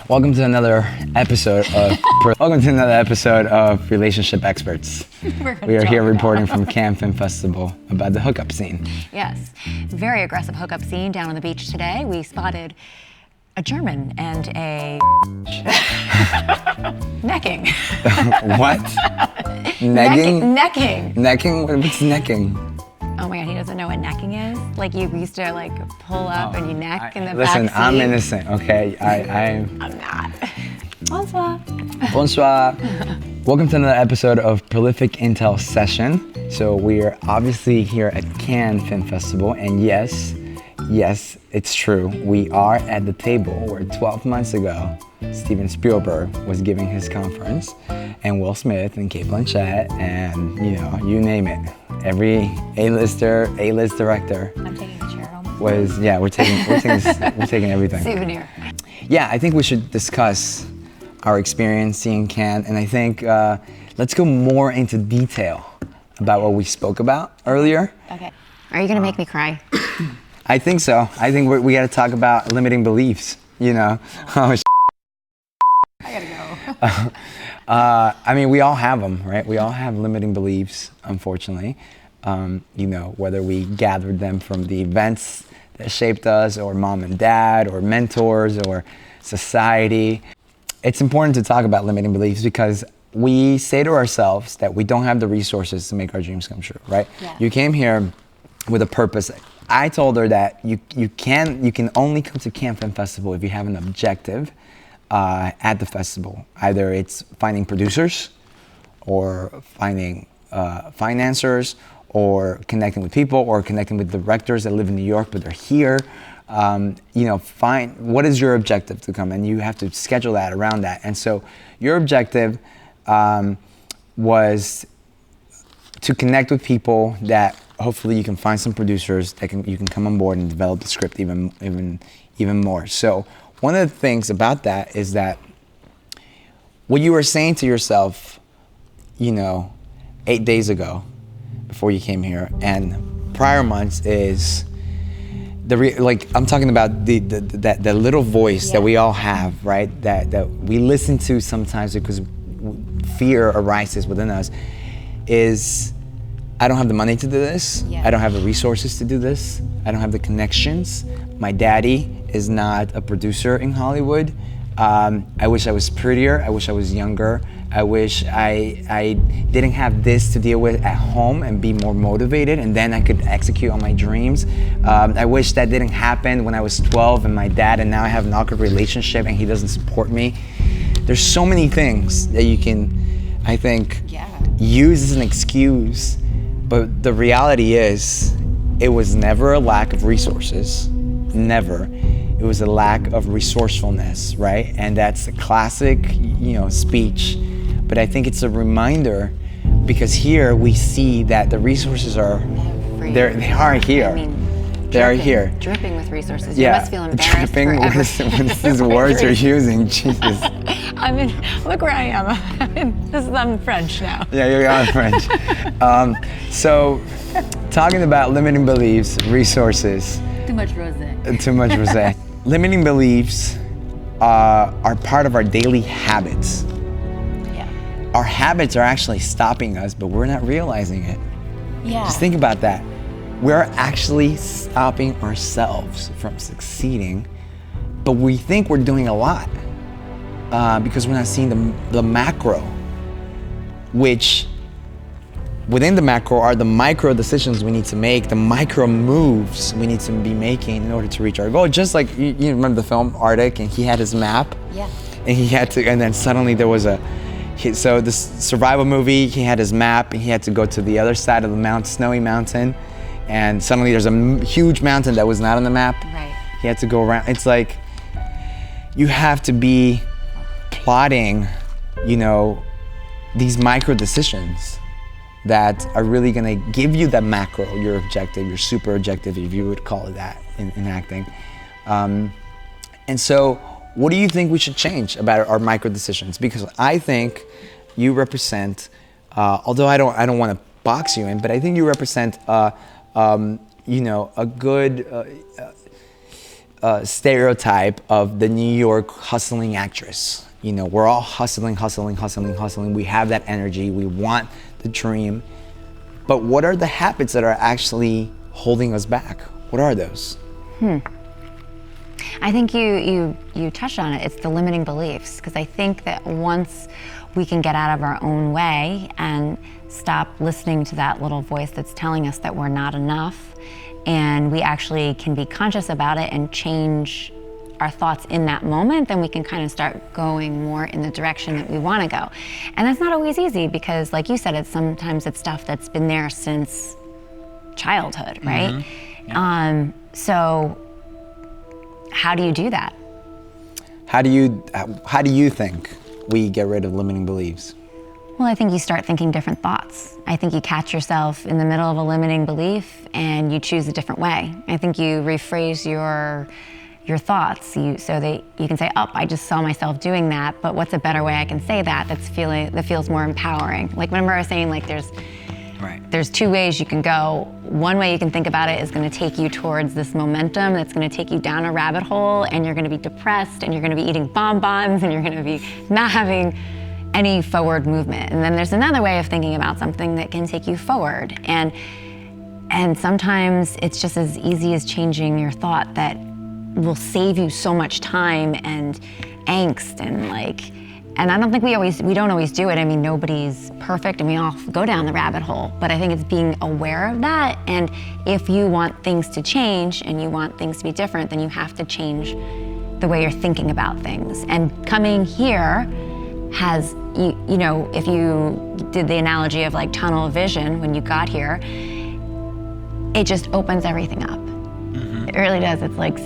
Welcome to another episode of Relationship Experts. We are here reporting from Cannes Film Festival about the hookup scene. Yes, very aggressive hookup scene down on the beach today. We spotted a German and a necking. What? Negging? Necking. Necking? What's necking? Oh my God, he doesn't know what necking is? Like you used to like pull up and you neck in the Listen, back seat. I'm innocent, okay? I'm not. Bonsoir. Bonsoir. Welcome to another episode of Prolific Intel Session. So we are obviously here at Cannes Film Festival, and yes, it's true. We are at the table where 12 months ago, Steven Spielberg was giving his conference, and Will Smith and Cate Blanchett, and you name it. Every A-list director. I'm taking the chair home. We're taking everything. Souvenir. Yeah, I think we should discuss our experience seeing Cannes, and I think let's go more into detail about what we spoke about earlier. Okay. Are you gonna make me cry? I think so. I think we got to talk about limiting beliefs. Oh, I gotta go. I mean, we all have them, right? We all have limiting beliefs, unfortunately. Whether we gathered them from the events that shaped us, or mom and dad, or mentors, or society. It's important to talk about limiting beliefs because we say to ourselves that we don't have the resources to make our dreams come true, right? Yeah. You came here with a purpose. I told her that you can only come to Cannes Film Festival if you have an objective at the festival. Either it's finding producers, or finding financiers, or connecting with people, or connecting with directors that live in New York but they're here. Find what is your objective to come, and you have to schedule that around that. And so your objective was to connect with people that hopefully you can find some producers that you can come on board and develop the script even more. So one of the things about that is that what you were saying to yourself, 8 days ago before you came here and prior months is I'm talking about the little voice that we all have, right? That we listen to sometimes because fear arises within us. Is I don't have the money to do this. Yeah. I don't have the resources to do this. I don't have the connections. My daddy is not a producer in Hollywood. I wish I was prettier. I wish I was younger. I wish I didn't have this to deal with at home and be more motivated, and then I could execute on my dreams. I wish that didn't happen when I was 12 and my dad, and now I have an awkward relationship and he doesn't support me. There's so many things that you can, I think, use as an excuse. But the reality is, it was never a lack of resources, never. It was a lack of resourcefulness, right? And that's a classic, speech. But I think it's a reminder because here we see that the resources are, they are here. I mean, they are here. Dripping with resources. You must feel embarrassed. Dripping with these words you're using, Jesus. Look where I am. I'm French now. Yeah, you're French. So, talking about limiting beliefs, resources. Too much rosé. Too much rosé. Limiting beliefs are part of our daily habits. Yeah. Our habits are actually stopping us, but we're not realizing it. Yeah. Just think about that. We're actually stopping ourselves from succeeding, but we think we're doing a lot. Because we're not seeing the macro, which within the macro are the micro decisions we need to make, the micro moves we need to be making in order to reach our goal. Just like you remember the film Arctic, and he had his map, and then suddenly there was so this survival movie, he had his map, and he had to go to the other side of the snowy mountain, and suddenly there's a huge mountain that was not on the map. Right. He had to go around. It's like you have to be plotting, these micro decisions that are really gonna give you that macro, your objective, your super objective, if you would call it that in acting. And so, what do you think we should change about our micro decisions? Because I think you represent, although I don't want to box you in, but I think you represent, a good stereotype of the New York hustling actress. You know, we're all hustling, hustling, hustling, hustling. We have that energy. We want the dream. But what are the habits that are actually holding us back? What are those? I think you touched on it. It's the limiting beliefs, because I think that once we can get out of our own way and stop listening to that little voice that's telling us that we're not enough, and we actually can be conscious about it and change our thoughts in that moment, then we can kind of start going more in the direction that we want to go. And that's not always easy, because like you said, sometimes it's stuff that's been there since childhood, right? Yeah. So how do you do that? How do you think we get rid of limiting beliefs? Well, I think you start thinking different thoughts. I think you catch yourself in the middle of a limiting belief and you choose a different way. I think you rephrase your thoughts so that you can say, oh, I just saw myself doing that, but what's a better way I can say that that feels more empowering? Like, remember I was saying, like, there's two ways you can go. One way you can think about it is going to take you towards this momentum that's going to take you down a rabbit hole, and you're going to be depressed, and you're going to be eating bonbons, and you're going to be not having any forward movement. And then there's another way of thinking about something that can take you forward. And sometimes it's just as easy as changing your thought that will save you so much time and angst and I don't think we don't always do it. I mean, nobody's perfect and we all go down the rabbit hole, but I think it's being aware of that. And if you want things to change and you want things to be different, then you have to change the way you're thinking about things. And coming here has, you know, if you did the analogy of like tunnel vision when you got here, it just opens everything up. It really does. It's like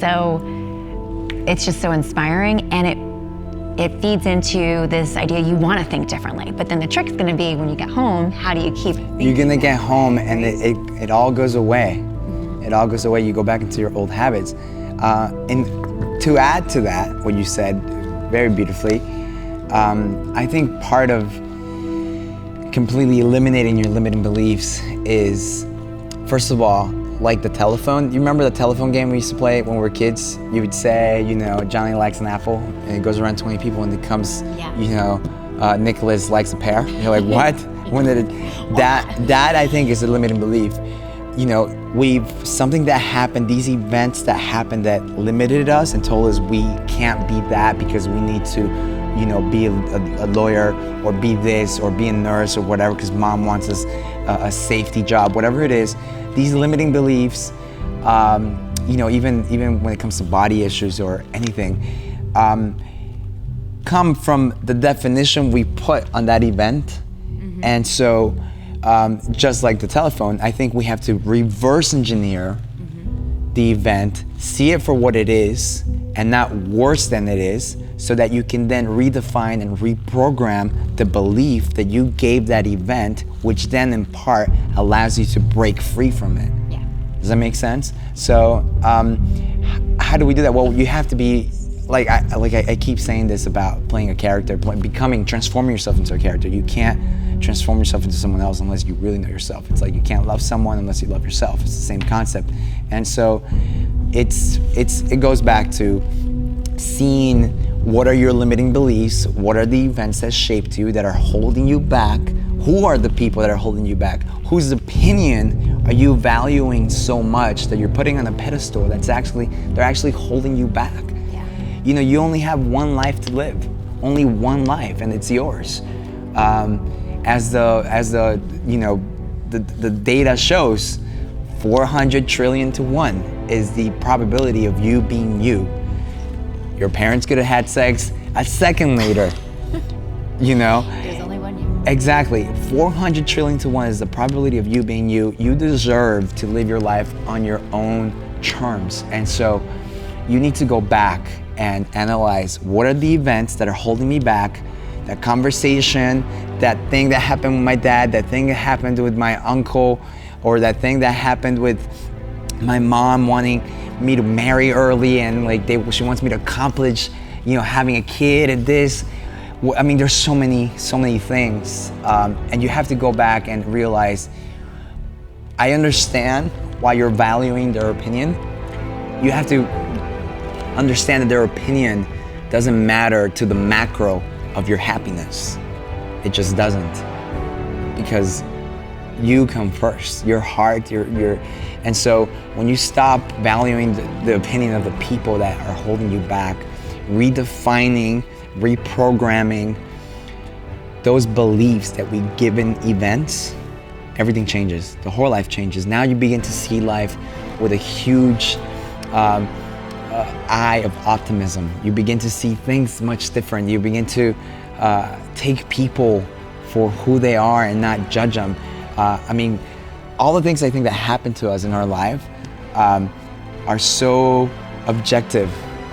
it's just so inspiring, and it feeds into this idea you want to think differently. But then the trick's going to be when you get home, how do you keep thinking? You're going to get home and it all goes away. It all goes away. You go back into your old habits. And to add to that, what you said very beautifully, I think part of completely eliminating your limiting beliefs is, first of all, like the telephone. You remember the telephone game we used to play when we were kids? You would say, you know, Johnny likes an apple, and it goes around 20 people, and it comes, you know, Nicholas likes a pear. And you're like, what? When did it? That I think is a limiting belief. You know, something that happened, these events that happened that limited us and told us we can't be that because we need to, you know, be a lawyer or be this or be a nurse or whatever because mom wants us a safety job, whatever it is. These limiting beliefs, you know, even when it comes to body issues or anything, come from the definition we put on that event. And so, just like the telephone, I think we have to reverse engineer the event, see it for what it is, and not worse than it is, so that you can then redefine and reprogram the belief that you gave that event, which then in part allows you to break free from it. Yeah. Does that make sense? So how do we do that? Well, you have to be, I keep saying this about playing a character, transforming yourself into a character. You can't transform yourself into someone else unless you really know yourself. It's like you can't love someone unless you love yourself. It's the same concept. And so it goes back to seeing what are your limiting beliefs, what are the events that shaped you, that are holding you back, who are the people that are holding you back, whose opinion are you valuing so much that you're putting on a pedestal they're actually holding you back. Yeah. You know, you only have one life to live, only one life, and it's yours. As the you know, the data shows, 400 trillion to 1 is the probability of you being you. Your parents could have had sex a second later, you know? There's only one you. Exactly. 400 trillion to 1 is the probability of you being you. You deserve to live your life on your own terms. And so you need to go back and analyze what are the events that are holding me back, that conversation, that thing that happened with my dad, that thing that happened with my uncle, or that thing that happened with my mom wanting me to marry early and she wants me to accomplish, you know, having a kid and this. I mean, there's so many things. And you have to go back and realize, I understand why you're valuing their opinion. You have to understand that their opinion doesn't matter to the macro of your happiness. It just doesn't, because you come first, your heart, and so when you stop valuing the opinion of the people that are holding you back, redefining, reprogramming those beliefs that we give in events, everything changes. The whole life changes. Now you begin to see life with a huge eye of optimism. You begin to see things much different. You begin to take people for who they are and not judge them. I mean, all the things I think that happen to us in our life are so objective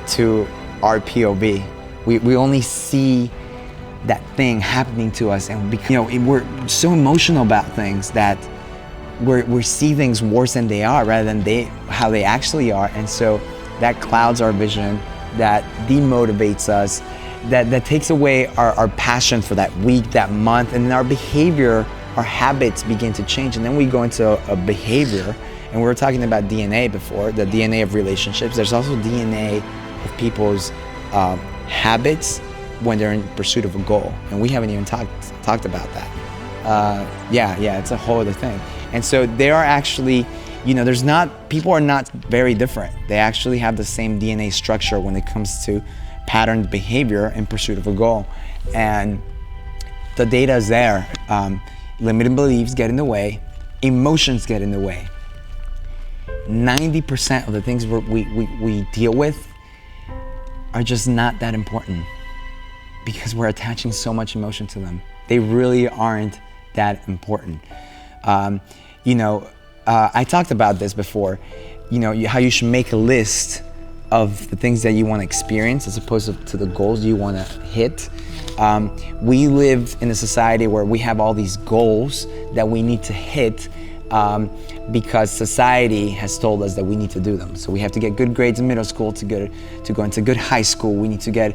to our POV. We only see that thing happening to us, and we're so emotional about things that we see things worse than they are rather than how they actually are, and so that clouds our vision, that demotivates us, that takes away our passion for that week, that month, and then our behavior, our habits begin to change, and then we go into a behavior. And we were talking about DNA before, the DNA of relationships. There's also DNA of people's habits when they're in pursuit of a goal, and we haven't even talked about that. Yeah, it's a whole other thing. And so they are actually, people are not very different. They actually have the same DNA structure when it comes to patterned behavior in pursuit of a goal. And the data is there. Limiting beliefs get in the way, emotions get in the way. 90% of the things we deal with are just not that important because we're attaching so much emotion to them. They really aren't that important. I talked about this before, how you should make a list of the things that you want to experience as opposed to the goals you want to hit. We live in a society where we have all these goals that we need to hit because society has told us that we need to do them. So we have to get good grades in middle school to go into good high school. We need to get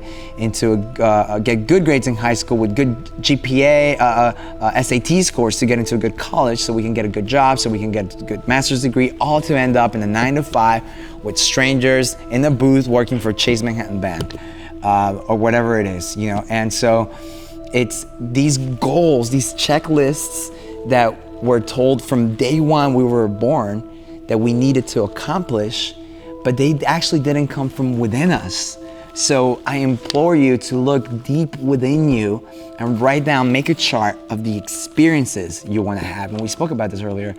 good grades in high school with good GPA, SAT scores to get into a good college, so we can get a good job, so we can get a good master's degree, all to end up in a 9-to-5 with strangers in a booth working for Chase Manhattan Bank or whatever it is, And so it's these goals, these checklists that we're told from day one we were born that we needed to accomplish, but they actually didn't come from within us. So I implore you to look deep within you and write down, make a chart of the experiences you want to have. And we spoke about this earlier.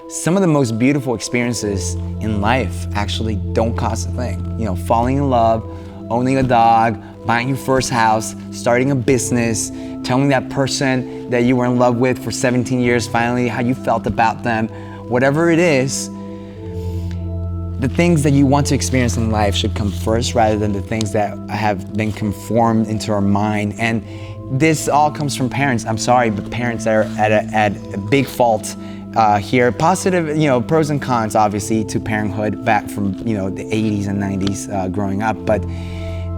Some of the most beautiful experiences in life actually don't cost a thing. Falling in love, owning a dog, buying your first house, starting a business, telling that person that you were in love with for 17 years finally how you felt about them. Whatever it is, the things that you want to experience in life should come first rather than the things that have been conformed into our mind. And this all comes from parents. I'm sorry, but parents are at a big fault here. Positive, pros and cons, obviously, to parenthood back from, the 80s and 90s growing up. But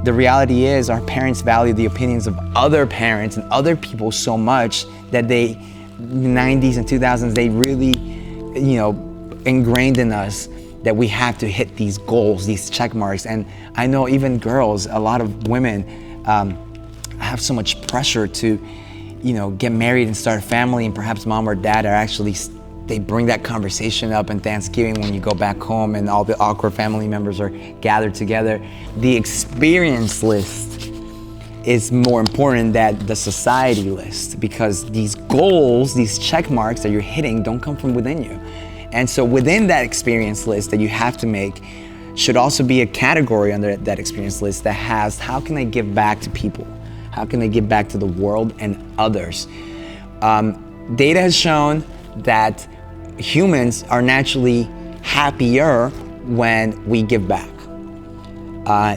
the reality is our parents value the opinions of other parents and other people so much that the 90s and 2000s, they really, ingrained in us that we have to hit these goals, these check marks. And I know even girls, a lot of women have so much pressure to, get married and start a family, and perhaps mom or dad are actually, they bring that conversation up in Thanksgiving when you go back home and all the awkward family members are gathered together. The experience list is more important than the society list, because these goals, these check marks that you're hitting don't come from within you. And so within that experience list that you have to make should also be a category under that experience list that has, how can I give back to people? How can I give back to the world and others? Data has shown that humans are naturally happier when we give back.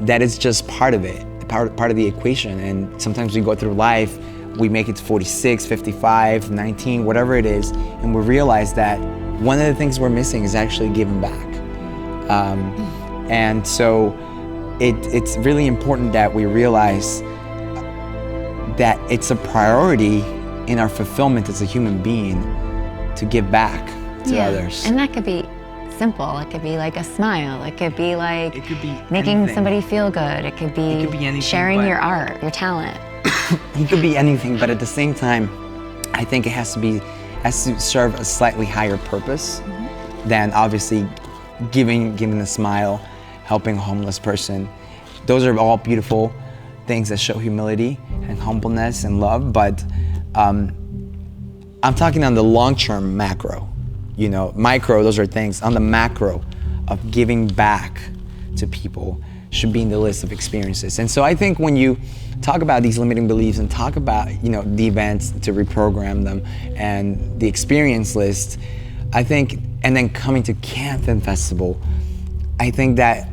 That is just part of it, part of the equation. And sometimes we go through life, we make it to 46, 55, 19, whatever it is, and we realize that one of the things we're missing is actually giving back. And so it's really important that we realize that it's a priority in our fulfillment as a human being to give back to others. And that could be simple. It could be like a smile. It could be like It could be making anything. somebody feel good. It could be anything, sharing but- your art, your talent. He could be anything, but at the same time, I think it has to serve a slightly higher purpose than obviously giving a smile, helping a homeless person. Those are all beautiful things that show humility and humbleness and love, but I'm talking on the long-term macro. You know, micro, those are things. On the macro of giving back to people should be in the list of experiences. And so I think when you talk about these limiting beliefs and talk about, you know, the events to reprogram them and the experience list, I think, and then coming to Cannes Film Festival, I think that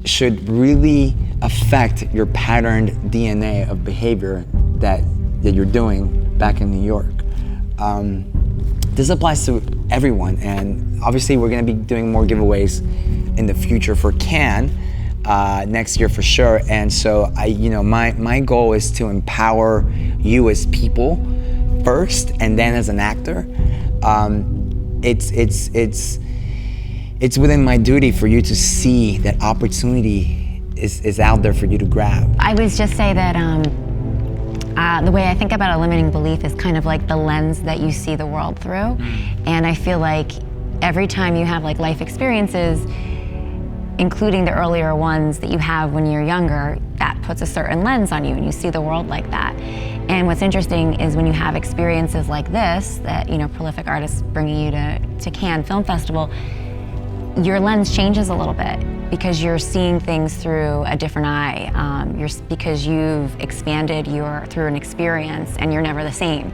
should really affect your patterned DNA of behavior that you're doing back in New York. This applies to everyone, and obviously we're going to be doing more giveaways in the future for Cannes next year for sure. And so my goal is to empower you as people first, and then as an actor. It's within my duty for you to see that opportunity is out there for you to grab. I would just say that the way I think about a limiting belief is kind of like the lens that you see the world through. And I feel like every time you have like life experiences, including the earlier ones that you have when you're younger, that puts a certain lens on you and you see the world like that. And what's interesting is when you have experiences like this, that, you know, prolific artists bringing you to Cannes Film Festival, your lens changes a little bit because you're seeing things through a different eye. Because you've expanded through an experience and you're never the same.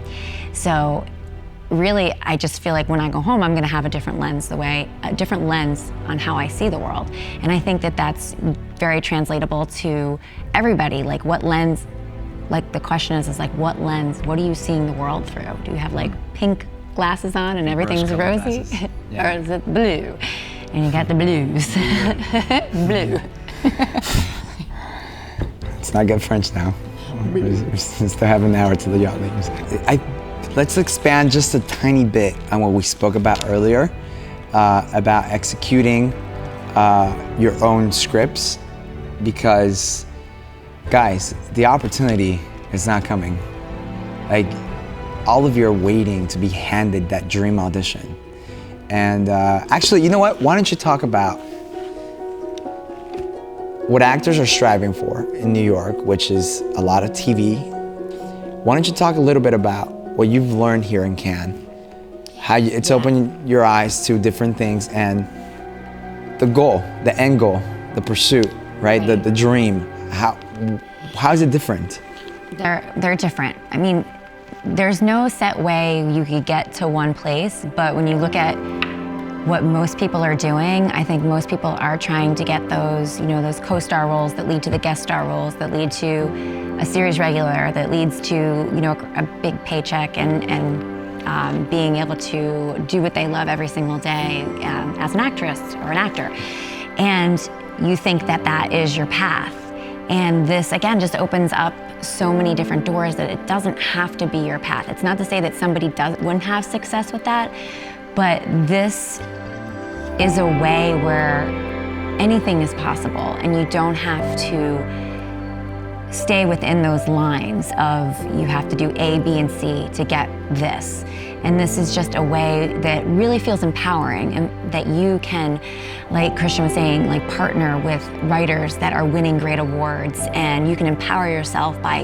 So really, I just feel like when I go home, I'm gonna have a different lens on how I see the world. And I think that that's very translatable to everybody. Like what lens, like the question is like what lens, what are you seeing the world through? Do you have like pink glasses on and everything's Rose-colored rosy? glasses. Yeah. Or is it blue? And you got the blues. Blue. Let's not get French now. We still have an hour to the yacht leaves. Let's expand just a tiny bit on what we spoke about earlier, about executing your own scripts, because, guys, the opportunity is not coming. Like, all of you are waiting to be handed that dream audition. And actually, you know what? Why don't you talk about what actors are striving for in New York, which is a lot of TV. Why don't you talk a little bit about what you've learned here in Cannes, how it's opened your eyes to different things, and the goal, the end goal, the pursuit, right? The dream. How is it different? They're different. I mean, there's no set way you could get to one place, but when you look at what most people are doing, I think most people are trying to get those, you know, those co-star roles that lead to the guest star roles, that lead to a series regular, that leads to, you know, a big paycheck and being able to do what they love every single day as an actress or an actor. And you think that that is your path. And this, again, just opens up so many different doors that it doesn't have to be your path. It's not to say that somebody wouldn't have success with that, but this is a way where anything is possible and you don't have to stay within those lines of you have to do A, B, and C to get this. And this is just a way that really feels empowering, and that you can, like Cristhian was saying, like partner with writers that are winning great awards, and you can empower yourself by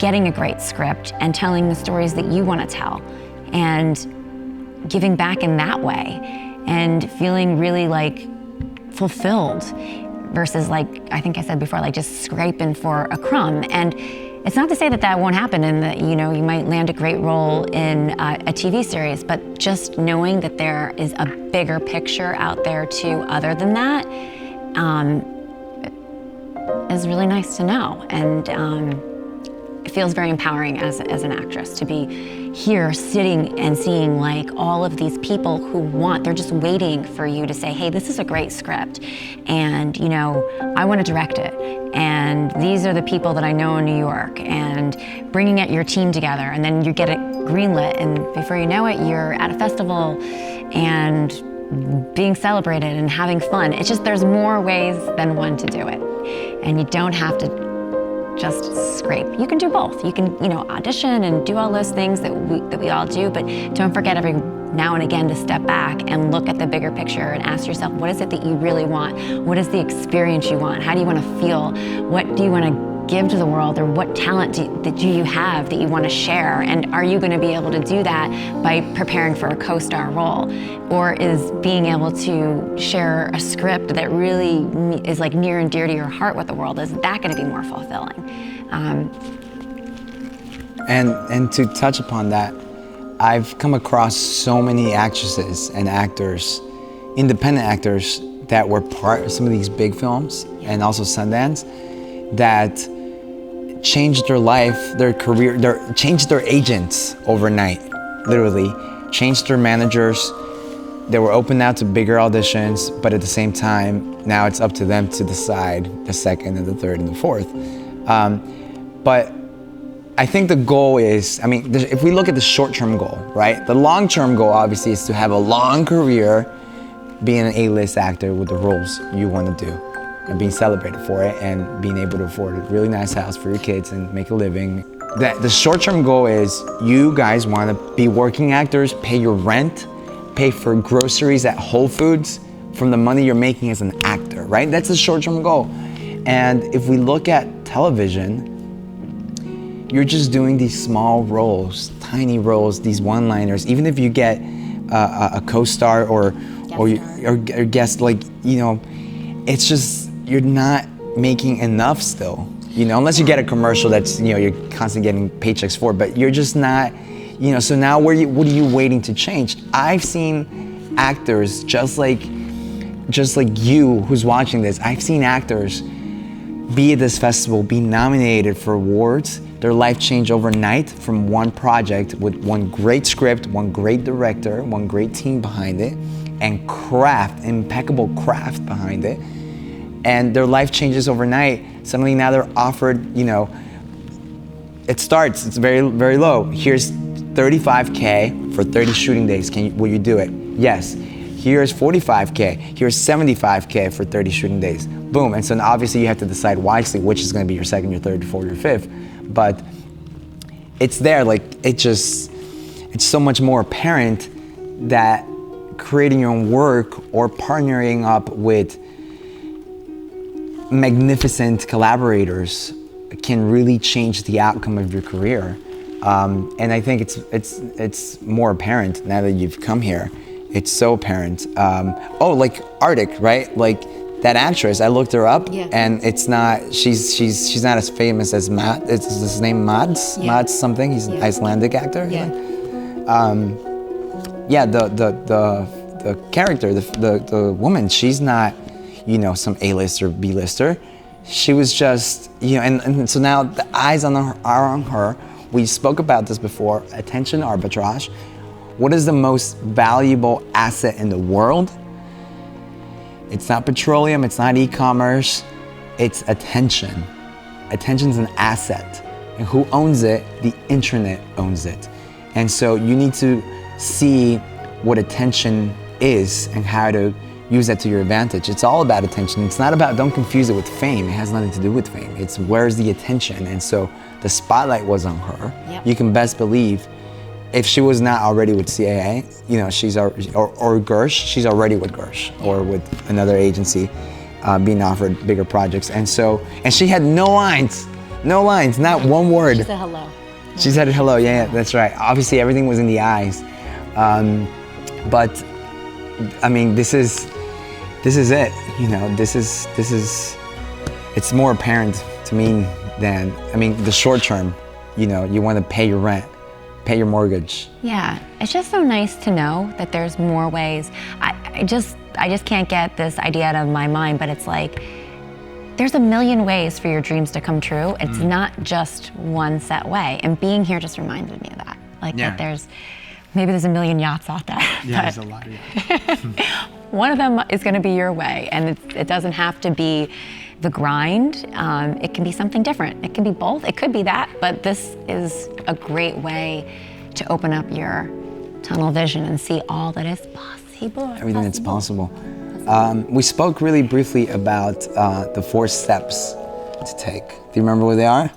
getting a great script and telling the stories that you want to tell and giving back in that way and feeling really like fulfilled versus, like I think I said before, like just scraping for a crumb. And it's not to say that that won't happen and that, you know, you might land a great role in a TV series, but just knowing that there is a bigger picture out there too other than that is really nice to know. And it feels very empowering as an actress to be here sitting and seeing like all of these people who they're just waiting for you to say, hey, this is a great script, and you know, I want to direct it, and these are the people that I know in New York, and bringing your team together, and then you get it greenlit, and before you know it, you're at a festival, and being celebrated and having fun. It's just, there's more ways than one to do it. And you don't have to just scrape. You can do both. You can, audition and do all those things that we all do, but don't forget every now and again to step back and look at the bigger picture and ask yourself, what is it that you really want? What is the experience you want? How do you want to feel? What do you want to give to the world, or what talent do you have that you want to share? And are you going to be able to do that by preparing for a co-star role? Or is being able to share a script that really is like near and dear to your heart with the world, is that going to be more fulfilling? And to touch upon that, I've come across so many actresses and actors, independent actors, that were part of some of these big films and also Sundance, that changed their life, their career, changed their agents overnight, literally, changed their managers. They were open now to bigger auditions, but at the same time, now it's up to them to decide the second and the third and the fourth. But I think the goal is, if we look at the short-term goal, right? The long-term goal, obviously, is to have a long career being an A-list actor with the roles you want to do, and being celebrated for it, and being able to afford a really nice house for your kids and make a living. The short-term goal is you guys want to be working actors, pay your rent, pay for groceries at Whole Foods from the money you're making as an actor, right? That's the short-term goal. And if we look at television, you're just doing these small roles, tiny roles, these one-liners. Even if you get a co-star or guest, it's just, you're not making enough still, unless you get a commercial that's, you're constantly getting paychecks for, but you're just not, so now what are you waiting to change? I've seen actors just like you who's watching this, I've seen actors be at this festival, be nominated for awards, their life change overnight from one project with one great script, one great director, one great team behind it, and impeccable craft behind it. And their life changes overnight. Suddenly now they're offered, it's very, very low. Here's $35K for 30 shooting days. Will you do it? Yes. Here's $45K. Here's $75K for 30 shooting days. Boom. And so now obviously you have to decide wisely which is going to be your second, your third, your fourth, your fifth. But it's there, it's so much more apparent that creating your own work or partnering up with magnificent collaborators can really change the outcome of your career. And I think it's more apparent now that you've come here. It's so apparent. Like Arctic, right? Like that actress, I looked her up, and it's not. She's not as famous as Matt. It's his name Mads. Yeah. Mads something. He's an Icelandic actor. Yeah. The character, the woman, she's not, some A-lister, B-lister. She was just, and so now the eyes are on her. We spoke about this before, attention arbitrage. What is the most valuable asset in the world? It's not petroleum, it's not e-commerce, it's attention. Attention's an asset. And who owns it? The internet owns it. And so you need to see what attention is and how to use that to your advantage. It's all about attention. It's not about, don't confuse it with fame. It has nothing to do with fame. It's where's the attention? And so the spotlight was on her. Yep. You can best believe if she was not already with CAA, she's or Gersh, she's already with Gersh or with another agency being offered bigger projects. And she had no lines, not one word. She said hello. She said hello, yeah, that's right. Obviously everything was in the eyes. But this is it, it's more apparent to me than, the short term, you want to pay your rent, pay your mortgage. Yeah, it's just so nice to know that there's more ways. I just can't get this idea out of my mind, but it's like, there's a million ways for your dreams to come true. It's not just one set way. And being here just reminded me of that. That maybe there's a million yachts out there. Yeah, there's a lot of yachts. One of them is gonna be your way, and it doesn't have to be the grind. It can be something different. It can be both, it could be that, but this is a great way to open up your tunnel vision and see all that is possible. everything that's possible. We spoke really briefly about the 4 steps to take. Do you remember what they are?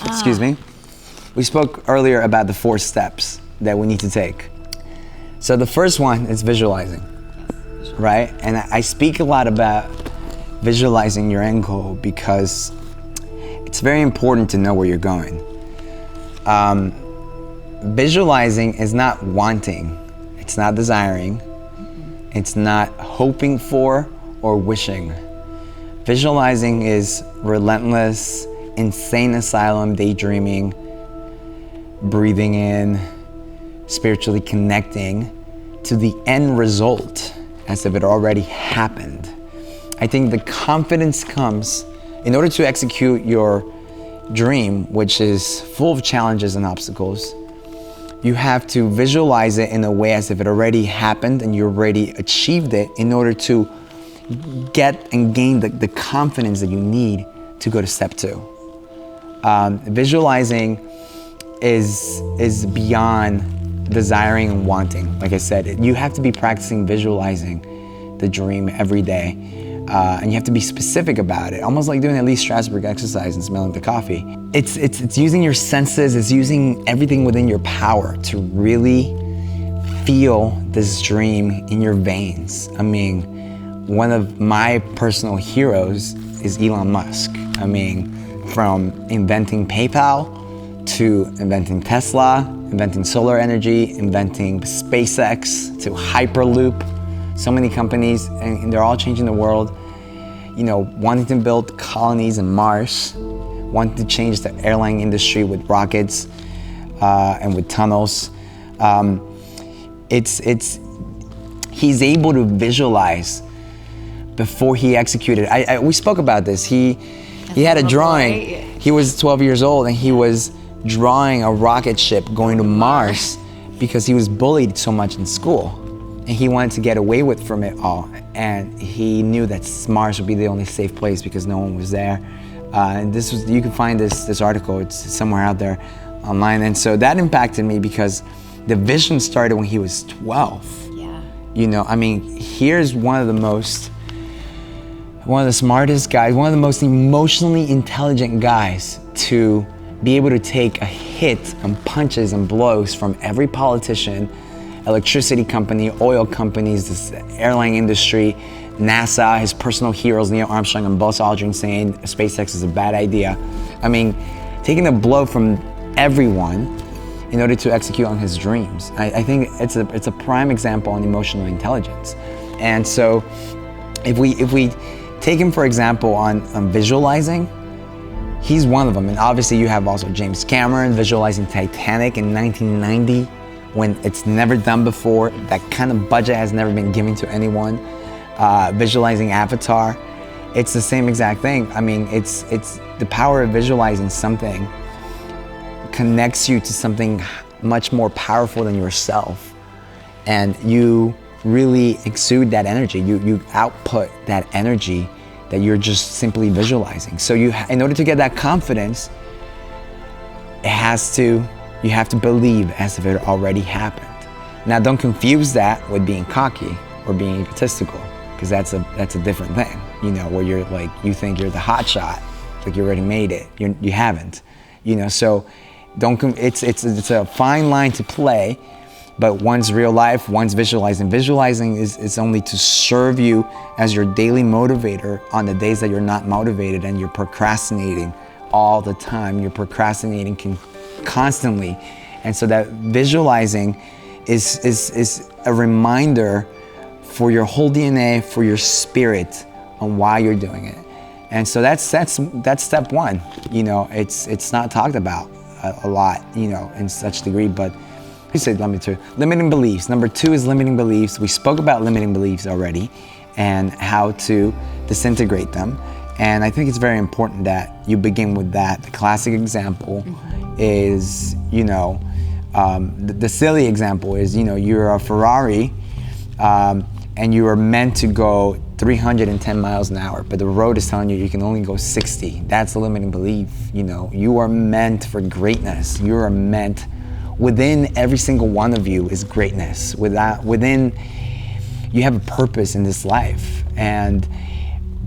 Excuse me. We spoke earlier about the 4 steps that we need to take. So the first one is visualizing, right? And I speak a lot about visualizing your end goal because it's very important to know where you're going. Visualizing is not wanting, it's not desiring, it's not hoping for or wishing. Visualizing is relentless, insane asylum daydreaming, breathing in, spiritually connecting to the end result as if it already happened. I think the confidence comes in order to execute your dream, which is full of challenges and obstacles. You have to visualize it in a way as if it already happened and you already achieved it in order to get and gain the confidence that you need to go to step 2. Visualizing is beyond desiring and wanting. Like I said, you have to be practicing visualizing the dream every day. And you have to be specific about it, almost like doing a Lee Strasberg exercise and smelling the coffee. It's using your senses, it's using everything within your power to really feel this dream in your veins. I mean, one of my personal heroes is Elon Musk. I mean, from inventing PayPal to inventing Tesla, inventing solar energy, inventing SpaceX to Hyperloop. So many companies, and they're all changing the world. You know, wanting to build colonies in Mars, wanting to change the airline industry with rockets and with tunnels. He's able to visualize before he executed. We spoke about this. He had a drawing. He was 12 years old and he was drawing a rocket ship going to Mars because he was bullied so much in school. And he wanted to get away from it all. And he knew that Mars would be the only safe place because no one was there. And you can find this article, it's somewhere out there online. And so that impacted me because the vision started when he was 12. Yeah. You know, I mean, here's one of the smartest guys, one of the most emotionally intelligent guys to be able to take a hit and punches and blows from every politician, electricity company, oil companies, this airline industry, NASA, his personal heroes, Neil Armstrong and Buzz Aldrin saying SpaceX is a bad idea. I mean, taking a blow from everyone in order to execute on his dreams. I think it's a prime example on emotional intelligence. And so if we take him for example on visualizing, he's one of them. And obviously you have also James Cameron visualizing Titanic in 1990 when it's never done before. That kind of budget has never been given to anyone. Visualizing Avatar, it's the same exact thing. I mean, it's the power of visualizing something connects you to something much more powerful than yourself. And you really exude that energy. You output that energy that you're just simply visualizing. So in order to get that confidence, you have to believe as if it already happened. Now, don't confuse that with being cocky or being egotistical, because that's a different thing. You know, where you're like, you think you're the hot shot, like you already made it. You haven't. You know, so it's a fine line to play. But one's real life, one's visualizing. Visualizing is only to serve you as your daily motivator on the days that you're not motivated and you're procrastinating all the time. You're procrastinating constantly. And so that visualizing is a reminder for your whole DNA, for your spirit on why you're doing it. And so that's step 1. You know, it's not talked about a lot, you know, in such degree, but we said limiting beliefs. Number 2 is limiting beliefs. We spoke about limiting beliefs already and how to disintegrate them. And I think it's very important that you begin with that. The classic example is, you know, the silly example is, you know, you're a Ferrari and you are meant to go 310 miles an hour, but the road is telling you can only go 60. That's a limiting belief. You know, you are meant for greatness. You are meant within every single one of you is greatness. Within, you have a purpose in this life, and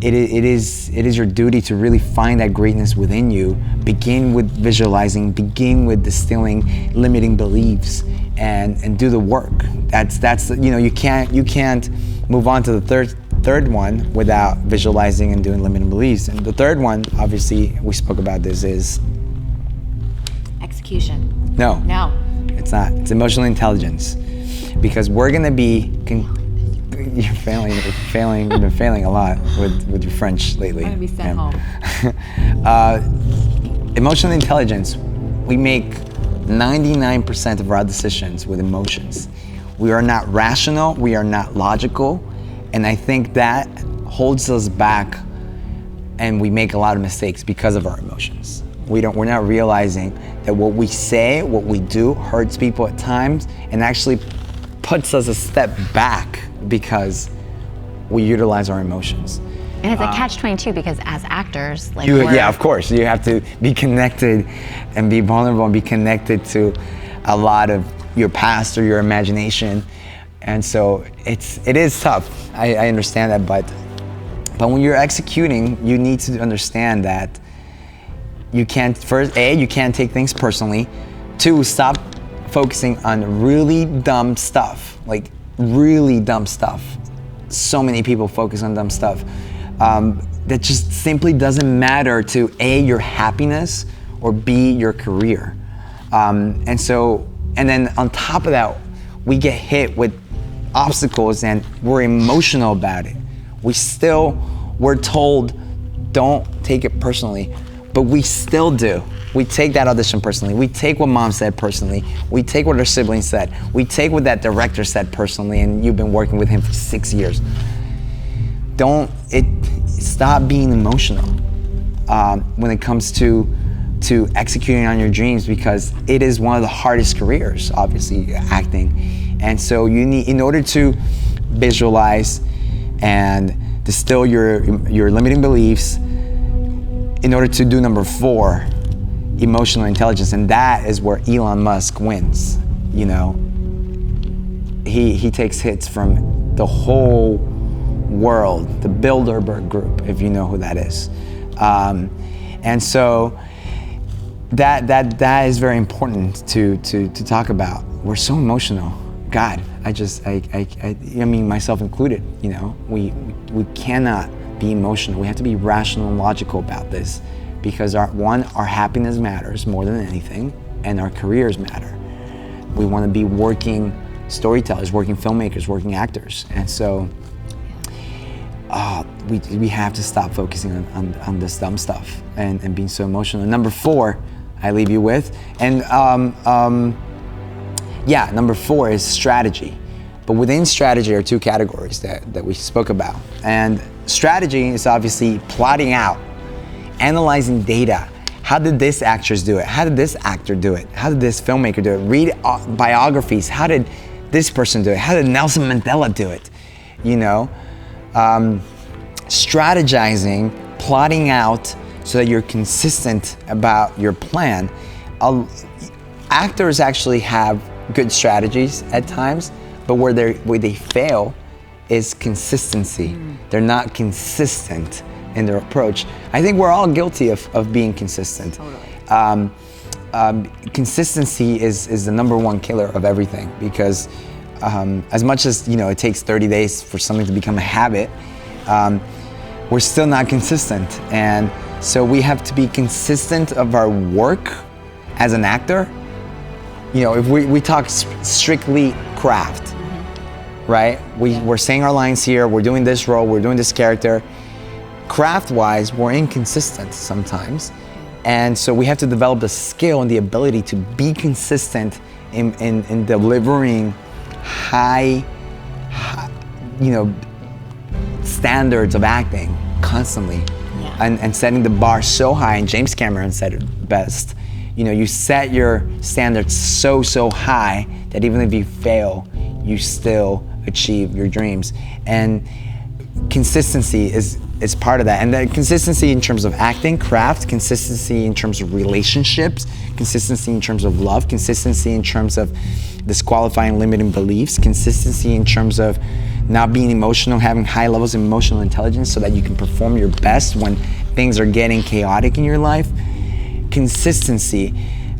it is your duty to really find that greatness within you. Begin with visualizing, begin with distilling limiting beliefs, and do the work. That's you can't move on to the third one without visualizing and doing limiting beliefs. And the third one, obviously, we spoke about this, is execution. No, It's not. It's emotional intelligence, because we're gonna be. You're failing. You've been failing a lot with your French lately. I'm gonna be sent home. Emotional intelligence. We make 99% of our decisions with emotions. We are not rational. We are not logical, and I think that holds us back, and we make a lot of mistakes because of our emotions. We're not realizing that what we say, what we do, hurts people at times, and actually puts us a step back because we utilize our emotions. And it's a catch-22 because as actors, like yeah, of course, you have to be connected and be vulnerable and be connected to a lot of your past or your imagination, and so it is tough. I understand that, but when you're executing, you need to understand that you can't you can't take things personally. 2, stop focusing on really dumb stuff, like really dumb stuff. So many people focus on dumb stuff that just simply doesn't matter to A, your happiness, or B, your career. And then on top of that, we get hit with obstacles and we're emotional about it. We're told, don't take it personally, but we still do. We take that audition personally. We take what mom said personally. We take what her siblings said. We take what that director said personally, and you've been working with him for 6 years. Stop being emotional when it comes to executing on your dreams, because it is one of the hardest careers, obviously, acting. And so you need, in order to visualize and distill your limiting beliefs, in order to do number 4, emotional intelligence, and that is where Elon Musk wins. You know, he takes hits from the whole world, the Bilderberg Group, if you know who that is, and so that is very important to talk about. We're so emotional. God, I mean, myself included. You know, we cannot be emotional. We have to be rational and logical about this, because our happiness matters more than anything, and our careers matter. We want to be working storytellers, working filmmakers, working actors, and so we have to stop focusing on this dumb stuff and being so emotional. And number 4, I leave you with, and number 4 is strategy. But within strategy are 2 categories that we spoke about. And strategy is obviously plotting out, analyzing data. How did this actress do it? How did this actor do it? How did this filmmaker do it? Read biographies. How did this person do it? How did Nelson Mandela do it? You know, strategizing, plotting out so that you're consistent about your plan. Actors actually have good strategies at times, but where they fail is consistency. They're not consistent in their approach. I think we're all guilty of being consistent. Totally. Consistency is the number 1 killer of everything, because as much as it takes 30 days for something to become a habit, we're still not consistent. And so we have to be consistent of our work as an actor. If we talk strictly craft, right? We're saying our lines here, we're doing this role, we're doing this character. Craft-wise, we're inconsistent sometimes. And so we have to develop the skill and the ability to be consistent in delivering high, standards of acting constantly. Yeah. And setting the bar so high, and James Cameron said it best, you set your standards so high that even if you fail, you still achieve your dreams. And consistency is is part of that. And then consistency in terms of acting, craft, consistency in terms of relationships, consistency in terms of love, consistency in terms of disqualifying limiting beliefs, consistency in terms of not being emotional, having high levels of emotional intelligence so that you can perform your best when things are getting chaotic in your life. Consistency.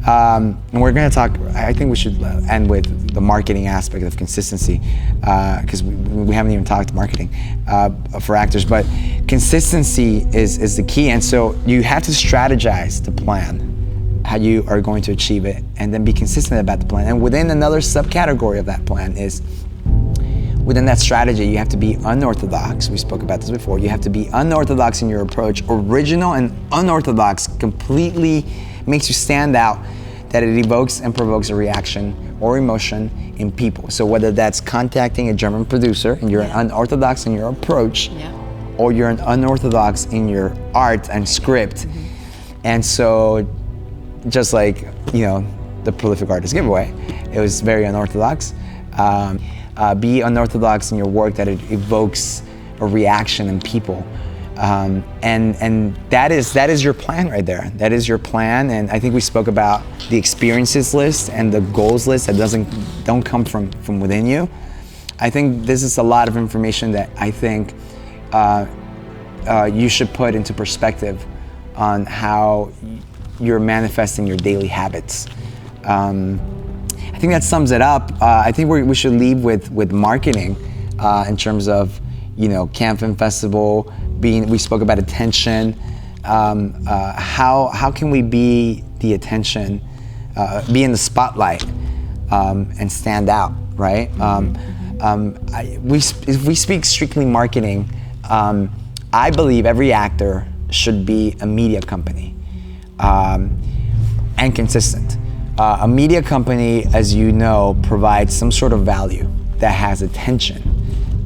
And we're going to talk, I think we should end with the marketing aspect of consistency, because we haven't even talked marketing for actors, but consistency is the key. And so you have to strategize the plan, how you are going to achieve it, and then be consistent about the plan. And within another subcategory of that plan is, within that strategy, you have to be unorthodox. We spoke about this before. You have to be unorthodox in your approach. Original and unorthodox completely makes you stand out, that it evokes and provokes a reaction or emotion in people. So whether that's contacting a German producer and you're unorthodox in your approach, or you're an unorthodox in your art and script. And so just like, the Prolific Artist giveaway, it was very unorthodox. Be unorthodox in your work, that it evokes a reaction in people. And that is your plan right there. That is your plan. And I think we spoke about the experiences list and the goals list that don't come from within you. I think this is a lot of information that I think you should put into perspective on how you're manifesting your daily habits. I think that sums it up. I think we should leave with marketing in terms of, Cannes Film Festival, we spoke about attention. How can we be the attention, be in the spotlight, and stand out, right? If we speak strictly marketing, I believe every actor should be a media company, and consistent. A media company, as you know, provides some sort of value that has attention.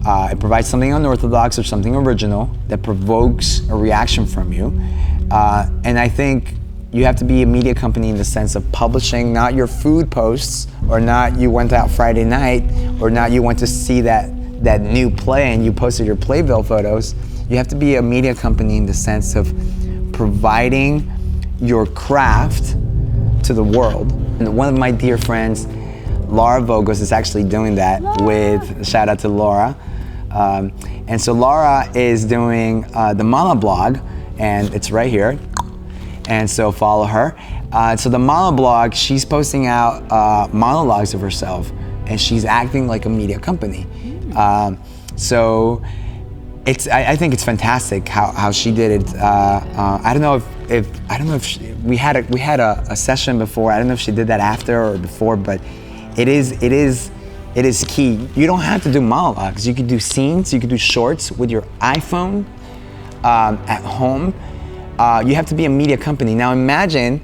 It provides something unorthodox or something original that provokes a reaction from you. And I think you have to be a media company in the sense of publishing not your food posts, or not you went out Friday night, or not you went to see that new play and you posted your playbill photos. You have to be a media company in the sense of providing your craft to the world. And one of my dear friends, Laura Vogos, is actually doing that with, shout out to Laura. And so Laura is doing the monoblog, and it's right here. And so follow her. So the monoblog, she's posting out monologues of herself, and she's acting like a media company. So I think it's fantastic how she did it. I don't know if we had a session before. I don't know if she did that after or before, but it is key. You don't have to do monologues. You could do scenes. You could do shorts with your iPhone at home. You have to be a media company. Now imagine,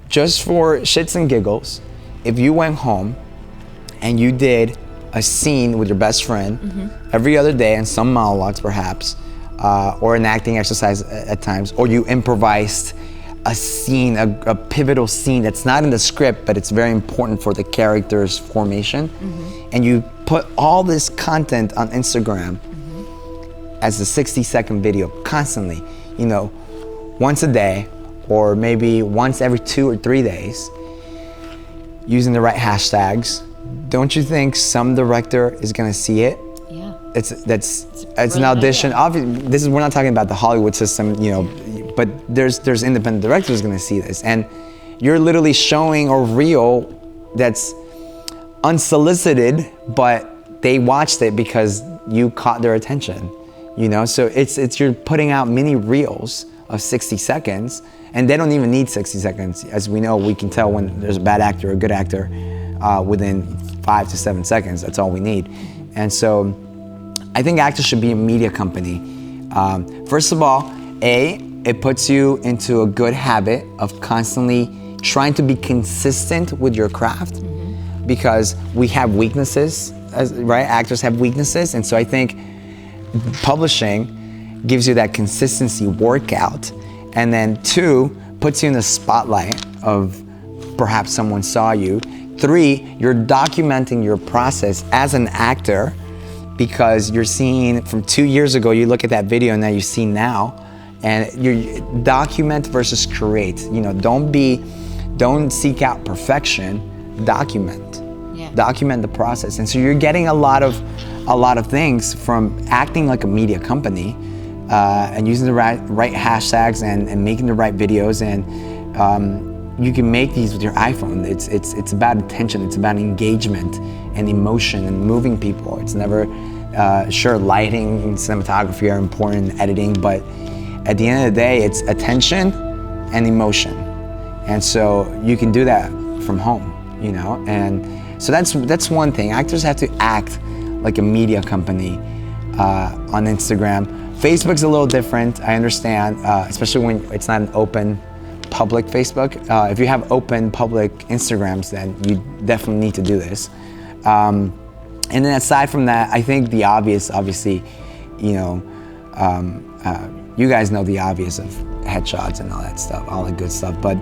just for shits and giggles, if you went home and you did a scene with your best friend every other day, and some monologues perhaps, or an acting exercise at times, or you improvised a scene, a pivotal scene that's not in the script, but it's very important for the character's formation, and you put all this content on Instagram as a 60-second video constantly, once a day, or maybe once every 2 or 3 days, using the right hashtags. Don't you think some director is gonna see it? Yeah. It's an audition. Obviously, we're not talking about the Hollywood system, but there's independent directors gonna see this, and you're literally showing a reel that's unsolicited, but they watched it because you caught their attention. So it's you're putting out mini reels of 60 seconds, and they don't even need 60 seconds. As we know, we can tell when there's a bad actor or a good actor within 5 to 7 seconds. That's all we need. And so I think actors should be a media company. First of all, it puts you into a good habit of constantly trying to be consistent with your craft, because we have weaknesses, right? Actors have weaknesses, and so I think publishing gives you that consistency workout, and then 2, puts you in the spotlight of perhaps someone saw you. 3, you're documenting your process as an actor because you're seeing from 2 years ago, you look at that video and now you see now, and you document versus create. You know, don't seek out perfection, document. Yeah. Document the process. And so you're getting a lot of things from acting like a media company, and using the right hashtags and making the right videos, and you can make these with your iPhone. It's about attention, it's about engagement and emotion and moving people. It's never, sure, lighting and cinematography are important in editing, but at the end of the day, it's attention and emotion. And so you can do that from home, you know? And so that's one thing. Actors have to act like a media company on Instagram. Facebook's a little different, I understand, especially when it's not an open public Facebook. If you have open public Instagrams, then you definitely need to do this. And then aside from that, I think the obvious, obviously, you know, you guys know the obvious of headshots and all that stuff, all the good stuff. But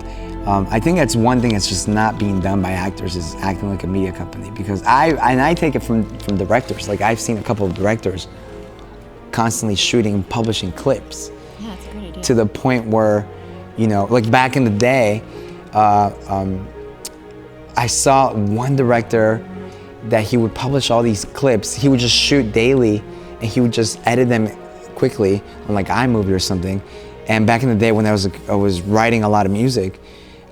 I think that's one thing that's just not being done by actors, is acting like a media company. Because I take it from directors. Like, I've seen a couple of directors constantly shooting and publishing clips. Yeah, that's a great idea. To the point where, you know, like back in the day, I saw one director that he would publish all these clips. He would just shoot daily, and he would just edit them quickly on like iMovie or something. And back in the day when I was writing a lot of music,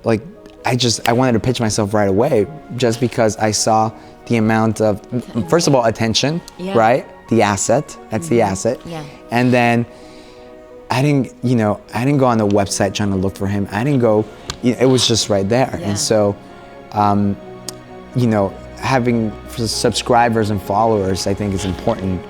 like I wanted to pitch myself right away, just because I saw the amount of, first of all, attention, Yeah. right? The asset, that's the asset. Yeah. And then I didn't go on the website trying to look for him. I didn't go, it was just right there. Yeah. And so, you know, having subscribers and followers, I think, is important.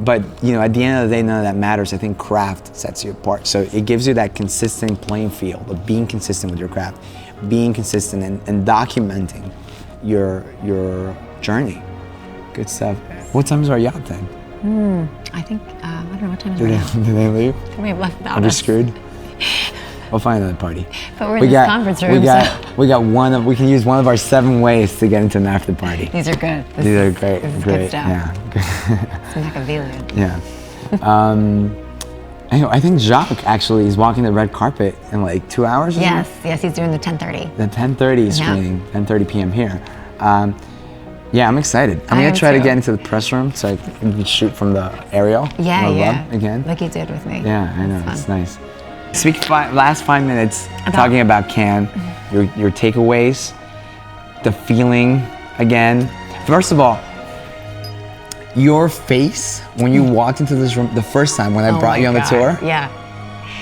But, you know, at the end of the day, none of that matters. I think craft sets you apart. So it gives you that consistent playing field of being consistent with your craft, being consistent and documenting your journey. Good stuff. What time is our yacht then? I think, I don't know what time is it now. Did they leave? They may have left without Are we us. screwed? We'll find another party. But we're in this conference room, we can use one of our 7 ways to get into an after party. These are good. These are great. This is great. good stuff. Yeah. It's Machiavellian. Yeah. I think Jacques actually is walking the red carpet in like 2 hours. Or Yes, something? yes, he's doing the 10:30. The 10:30 Yeah. screening, 10:30 p.m. here. Yeah, I'm excited. I'm I gonna am try to too. get into the press room so I can shoot from the aerial. Yeah, from yeah. above again. Like you did with me. Yeah, I know. That's It's fun. nice. Speak last 5 minutes About- talking about Cannes, your takeaways, the feeling again. First of all, your face when you walked into this room the first time when I Oh brought my you on the God. tour, Yeah.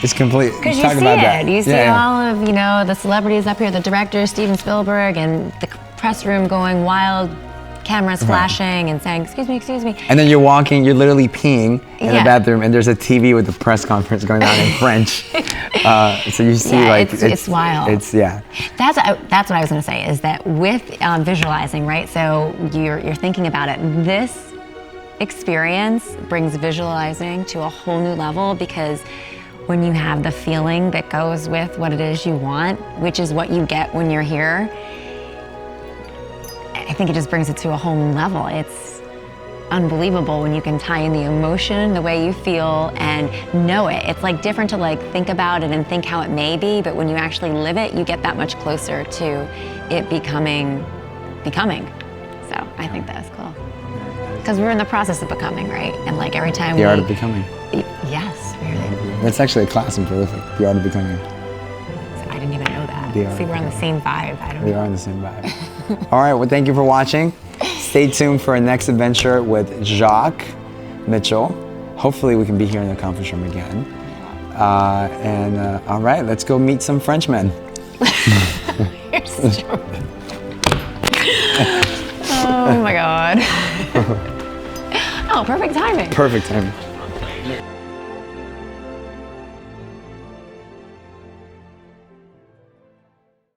it's complete. Because you Talk see about it. that. You see Yeah. all of, you know, the celebrities up here, the director, Steven Spielberg, and the press room going wild, cameras flashing and saying, excuse me. And then you're walking, you're literally peeing in the Yeah. bathroom, and there's a TV with the press conference going on in French. So you see, Yeah, like, it's wild. It's, yeah. That's what I was going to say, is that with visualizing, right? So you're thinking about it. This experience brings visualizing to a whole new level, because when you have the feeling that goes with what it is you want, which is what you get when you're here, I think it just brings it to a whole new level. It's unbelievable when you can tie in the emotion, the way you feel, and know it. It's like different to like think about it and think how it may be, but when you actually live it, you get that much closer to it becoming. So I think that's cool. Because we're in the process of becoming, right? And like every time The Art of Becoming. Yes, really. That's actually a class in Prolific, The Art of Becoming. I didn't even know that. The Art See, of we're on the same vibe. I don't We know. are on the same vibe. All right, well, thank you for watching. Stay tuned for our next adventure with Jacques Mitchell. Hopefully we can be here in the conference room again. All right, let's go meet some Frenchmen. You're so- Oh my God. Oh, perfect timing. Perfect time.